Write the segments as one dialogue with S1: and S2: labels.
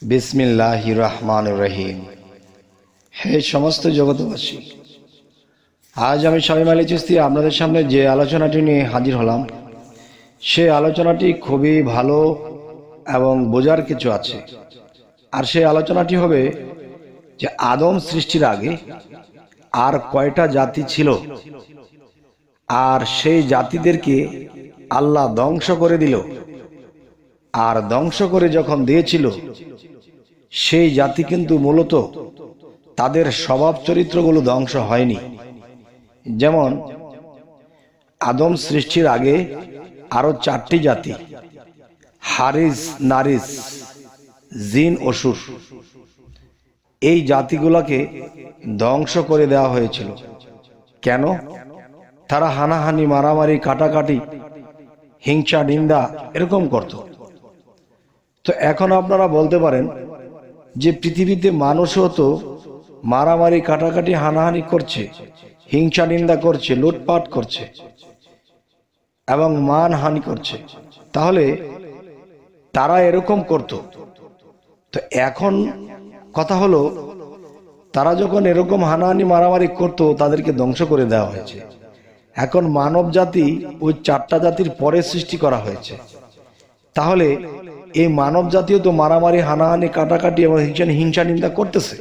S1: বিসমিল্লাহির রহমানির রহিম। হে সমস্ত জগৎবাসী, আজ আমি শামীম আলী চিশতি আপনাদের সামনে যে আলোচনাটি নিয়ে হাজির হলাম, সে আলোচনাটি খুবই ভালো এবং বোঝার কিছু আছে। আর সেই আলোচনাটি হবে যে আদম সৃষ্টির আগে আর কয়টা জাতি ছিল, আর সেই জাতিদেরকে আল্লাহ ধ্বংস করে দিল। আর ধ্বংস করে যখন দিয়েছিল, সেই জাতি কিন্তু মূলত তাদের স্বভাব চরিত্রগুলো ধ্বংস হয়নি। যেমন আদম সৃষ্টির আগে আরো 4টি জাতি, হারিস, নারিস, জিন, অসুর, এই জাতিগুলোকে ধ্বংস করে দেওয়া হয়েছিল। কেন? তারা হানাহানি, মারামারি, কাটাকাটি, হিংসা, নিন্দা এরকম করত। তো এখন আপনারা বলতে পারেন যে পৃথিবীতে মানুষও তো মারামারি, কাটাকাটি, হানাহানি করছে, হিংসা নিন্দা করছে, লুটপাট করছে এবং মানহানি করছে, তাহলে তারা এরকম করত। তো এখন কথা হলো, তারা যখন এরকম হানাহানি মারামারি করত, তাদেরকে ধ্বংস করে দেওয়া হয়েছে। এখন মানব জাতি ওই 4টা জাতির পরে সৃষ্টি করা হয়েছে। তাহলে এই মানব জাতীয় তো মারামারি, হানাহানি, কাটাকাটি এবং হিংসা নিন্দা করতেছে,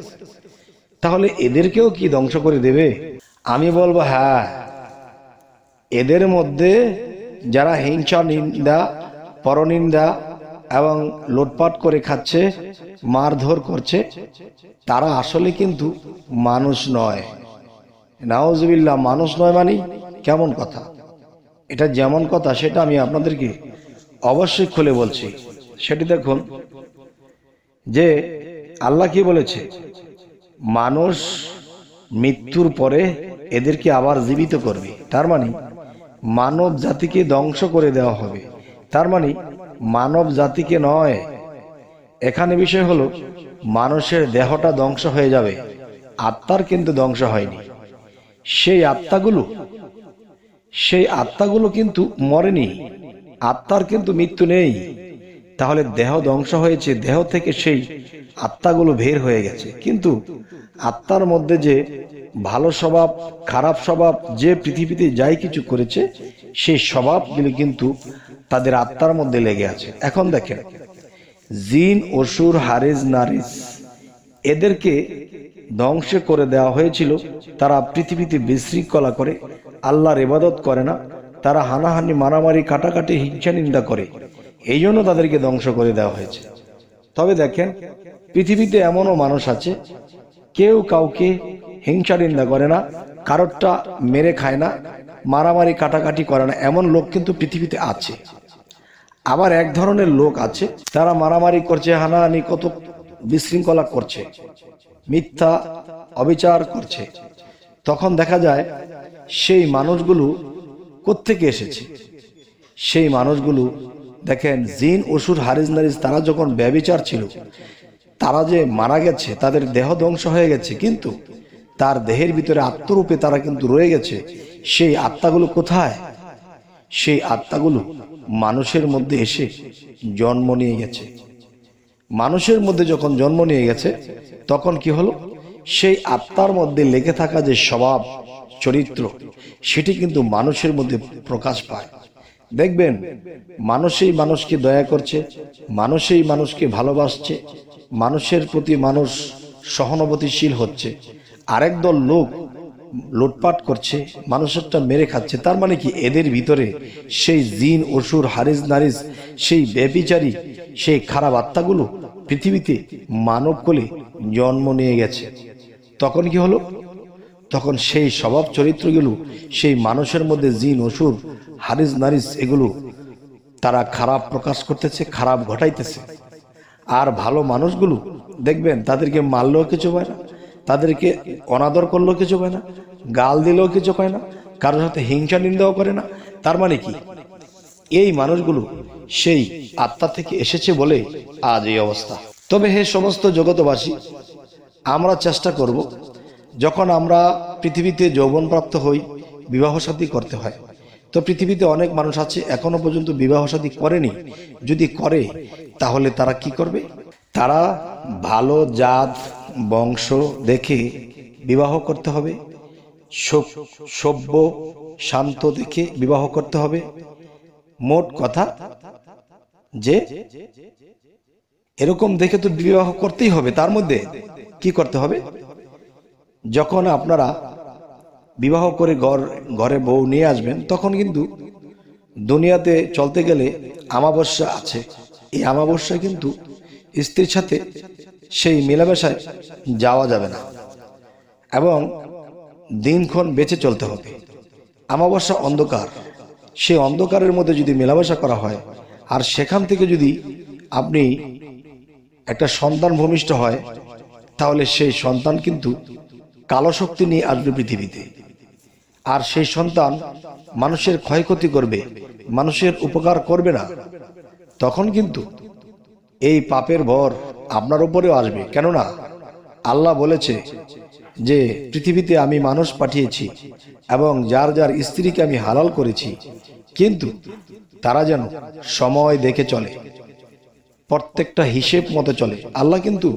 S1: তাহলে এদেরকেও কি ধ্বংস করে দেবে? আমি বলবো হ্যাঁ, এদের মধ্যে যারা হিংসা, নিন্দা, পরনিন্দা এবং লুটপাট করে খাচ্ছে, মারধর করছে, তারা আসলে কিন্তু মানুষ নয়। নাউজুবিল্লাহ, মানুষ নয় মানে কেমন কথা? এটা যেমন কথা সেটা আমি আপনাদেরকে অবশ্যই খুলে বলছি। সেটি দেখুন যে আল্লাহ কি বলেছে, মানুষ মৃত্যুর পরে এদেরকে আবার জীবিত করবে। তার মানে মানব জাতিকে ধ্বংস করে দেওয়া হবে। তার মানে মানব জাতিকে নয়। এখানে বিষয় হলো, মানুষের দেহটা ধ্বংস হয়ে যাবে, আত্মার কিন্তু ধ্বংস হয়নি। সেই আত্মাগুলো কিন্তু মরেনি, আত্মার কিন্তু মৃত্যু নেই। তাহলে দেহ ধ্বংস হয়েছে, দেহ থেকে সেই আত্মাগুলো বের হয়ে গেছে, কিন্তু আত্মার মধ্যে যে ভালো স্বভাব, খারাপ স্বভাব, যে পৃথিবীতে যাই কিছু করেছে, সেই স্বভাবগুলি কিন্তু তাদের আত্মার মধ্যে লেগে আছে। এখন দেখেন, জিন, অসুর, হারিস, নারিস, এদেরকে ধ্বংস করে দেওয়া হয়েছিল। তারা পৃথিবীতে বিশৃঙ্খলা করে, আল্লাহর ইবাদত করে না, তারা হানাহানি, মারামারি, কাটাকাটি, হিংসা নিন্দা করে, এই জন্য তাদেরকে ধ্বংস করে দেওয়া হয়েছে। তবে দেখেন, পৃথিবীতে এমনও মানুষ আছে, কেউ কাউকে হিংসা নিন্দা করে না, কারোরটা মেরে খায় না, মারামারি, কাটাকাটি করে না, এমন লোক কিন্তু পৃথিবীতে আছে। আবার এক ধরনের লোক আছে, তারা মারামারি করছে, হানাহানি, কত বিশৃঙ্খলা করছে, মিথ্যা অবিচার করছে। তখন দেখা যায় সেই মানুষগুলো কোত্থেকে এসেছে? সেই মানুষগুলো দেখেন, জিন, অসুর, হারিস, নারিস, তারা যখন ব্যভিচার ছিল, তারা যে মারা গেছে, তাদের দেহ ধ্বংস হয়ে গেছে, কিন্তু তার দেহের ভিতরে আত্মরূপে তারা কিন্তু রয়ে গেছে। সেই আত্মাগুলো কোথায়? সেই আত্মাগুলো মানুষের মধ্যে এসে জন্ম নিয়ে গেছে। মানুষের মধ্যে যখন জন্ম নিয়ে গেছে, তখন কি হলো? সেই আত্মার মধ্যে লেগে থাকা যে স্বভাব চরিত্র, সেটি কিন্তু মানুষের মধ্যে প্রকাশ পায়। দেখবেন, মানুষই মানুষকে দয়া করছে, মানুষই মানুষকে ভালোবাসছে, মানুষের প্রতি মানুষ সহানুভূতিশীল হচ্ছে। আরেক দল লোক লুটপাট করছে, মানুষেরটা মেরে খাচ্ছে। তার মানে কি? এদের ভিতরে সেই জিন, অসুর, হারিস, নারিস, সেই ব্যভিচারী, সেই খারাপ আত্মাগুলো পৃথিবীতে মানব কোলে জন্ম নিয়ে গেছে। তখন কি হলো? তখন সেই স্বভাব চরিত্রগুলো সেই মানুষের মধ্যে, জিন, অসুর, হারিস, নারিস, এগুলো তারা খারাপ প্রকাশ করতেছে, খারাপ ঘটাইতেছে। আর ভালো মানুষগুলো দেখবেন, তাদেরকে মারলেও কিছু হয় না, তাদেরকে অনাদর করলেও কিছু হয় না, গাল দিলেও কিছু হয় না, কারোর সাথে হিংসা নিন্দাও করে না। তার মানে কি? এই মানুষগুলো সেই আত্মা থেকে এসেছে বলে আজ এই অবস্থা। তবে হে সমস্ত জগতবাসী, আমরা চেষ্টা করব, যখন আমরা পৃথিবীতে যৌবনপ্রাপ্ত হই, বিবাহ শাদী করতে হয়। তো পৃথিবীতে অনেক মানুষ আছে এখনো পর্যন্ত বিবাহ শাদী করেনি। যদি করে, তাহলে তারা কি করবে? তারা ভালো জাত বংশ দেখে বিবাহ করতে হবে, সভ্য শান্ত দেখে বিবাহ করতে হবে। মোট কথা যে এরকম দেখে তো বিবাহ করতেই হবে। তার মধ্যে কি করতে হবে, যখন আপনারা বিবাহ করে ঘরে বউ নিয়ে আসবেন, তখন কিন্তু দুনিয়াতে চলতে গেলে অমাবস্যা আছে। এই অমাবস্যায় কিন্তু স্ত্রীর সাথে সেই মেলামেশায় যাওয়া যাবে না এবং দিনক্ষণ বেঁচে চলতে হবে। অমাবস্যা অন্ধকার, সেই অন্ধকারের মধ্যে যদি মেলামেশা করা হয় আর সেখান থেকে যদি আপনি একটা সন্তান ভূমিষ্ঠ হয়, তাহলে সেই সন্তান কিন্তু কালো শক্তি নিয়ে আসবে পৃথিবীতে। আর সেই সন্তান মানুষের ক্ষয়ক্ষতি করবে, মানুষের উপকার করবে না। তখন কিন্তু এই পাপের ভর আপনার উপরেও আসবে। কেননা আল্লাহ বলেছে যে পৃথিবীতে আমি মানুষ পাঠিয়েছি এবং যার যার স্ত্রীকে আমি হালাল করেছি, কিন্তু তারা যেন সময় দেখে চলে, প্রত্যেকটা হিসেব মতো চলে। আল্লাহ কিন্তু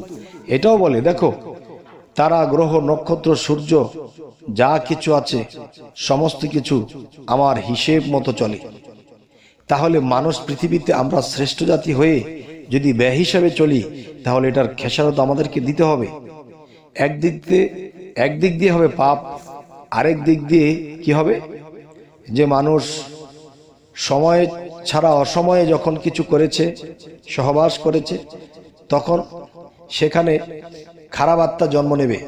S1: এটাও বলে, দেখো তারা, গ্রহ, নক্ষত্র, সূর্য, যা কিছু আছে সমস্ত কিছু আমার হিসেব মতো চলে। তাহলে মানুষ পৃথিবীতে আমরা শ্রেষ্ঠ জাতি হয়ে যদি বেহিসাবে চলি, তাহলে এটার খেসারত আমাদেরকে দিতে হবে। একদিক দিয়ে হবে পাপ, আরেক দিক দিয়ে কি হবে, যে মানুষ সময় ছাড়া অসময়ে যখন কিছু করেছে, সহবাস করেছে, তখন সেখানে খারাপ আত্মা জন্ম নেবে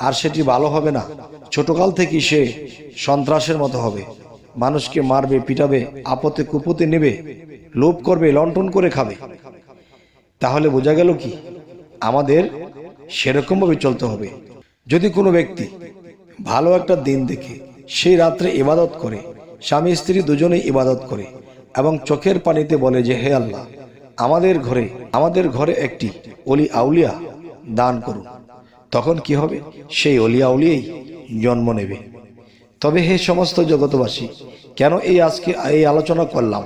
S1: আর সেটি ভালো হবে না। ছোটকাল থেকেই সে সন্ত্রাসের মতো হবে, মানুষকে মারবে, পিটাবে, আপদে কুপতে নেবে, লোভ করবে, লণ্ঠন করে খাবে। তাহলে বোঝা গেল কি, আমাদের সেরকম ভাবে চলতে হবে। যদি কোনো ব্যক্তি ভালো একটা দিন দেখে সেই রাত্রে ইবাদত করে, স্বামী স্ত্রী দুজনেই ইবাদত করে এবং চোখের পানিতে বলে যে হে আল্লাহ, আমাদের ঘরে একটি অলি আউলিয়া দান করুন, তখন কি হবে, সেই অলি আউলিয়াই জন্ম নেবে। তবে হে সমস্ত জগতবাসী, কেন আজকে এই আলোচনা করলাম,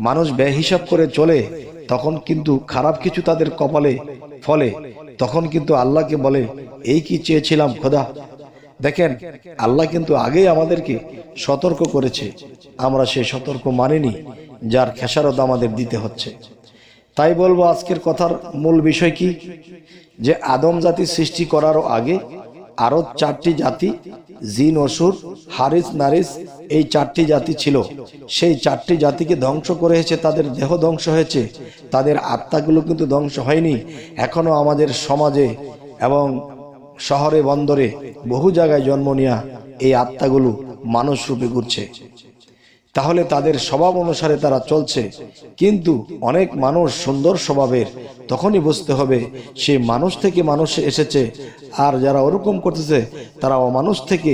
S1: মানুষ বেহিসাব করে চলে, তখন কিন্তু খারাপ কিছু তাদের কপালে ফলে, তখন কিন্তু আল্লাহকে বলে এই কি চেয়েছিলাম খোদা। দেখেন, আল্লাহ কিন্তু আগেই আমাদেরকে সতর্ক করেছে, আমরা সেই সতর্ক মানিনি, যার খেসারত আমাদের দিতে হচ্ছে। তাই বলবো, আজকের কথার মূল বিষয় কি, যে আদম জাতি সৃষ্টি করারও আগে আরো 4টি জাতি, জিন, অসুর, হারিস, নারিস, এই 4টি জাতি ছিল। সেই 4টি জাতিকে ধ্বংস করেছে, তাদের দেহ ধ্বংস হয়েছে, তাদের আত্মাগুলো কিন্তু ধ্বংস হয়নি। এখনো আমাদের সমাজে এবং শহরে বন্দরে বহু জায়গায় জন্ম নেয়া এই আত্মাগুলো মানুষ রূপে ঘুরছে। তাহলে তাদের স্বভাব অনুসারে তারা চলছে, কিন্তু অনেক মানুষ সুন্দর স্বভাবের, তখনই বুঝতে হবে সে মানুষ থেকে মানুষে এসেছে, আর যারা ওরকম করতেছে তারা অমানুষ থেকে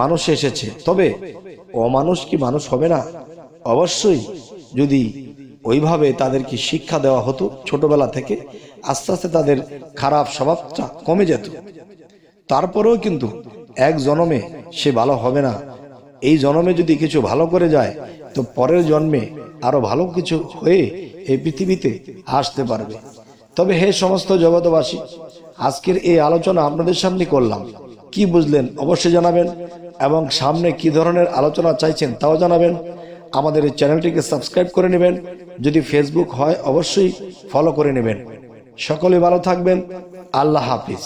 S1: মানুষে এসেছে। তবে অমানুষ কি মানুষ হবে না? অবশ্যই, যদি ওইভাবে তাদেরকে শিক্ষা দেওয়া হতো ছোটবেলা থেকে, আস্তে আস্তে তাদের খারাপ স্বভাবটা কমে যেত। তারপরেও কিন্তু এক জন্মে সে ভালো হবে না। এই জন্মে যদি কিছু ভালো করে যায়, তো পরের জন্মে আরো ভালো কিছু হয়ে এই পৃথিবীতে আসতে পারবে। তবে হে সমস্ত জগতবাসী, আজকের এই আলোচনা আপনাদের সামনে করলাম, কি বুঝলেন অবশ্যই জানাবেন, এবং সামনে কি ধরনের আলোচনা চাইছেন তাও জানাবেন। আমাদের এই চ্যানেলটিকে সাবস্ক্রাইব করে নেবেন, যদি ফেসবুক হয় অবশ্যই ফলো করে নেবেন। সকলে ভালো থাকবেন, আল্লাহ হাফিজ।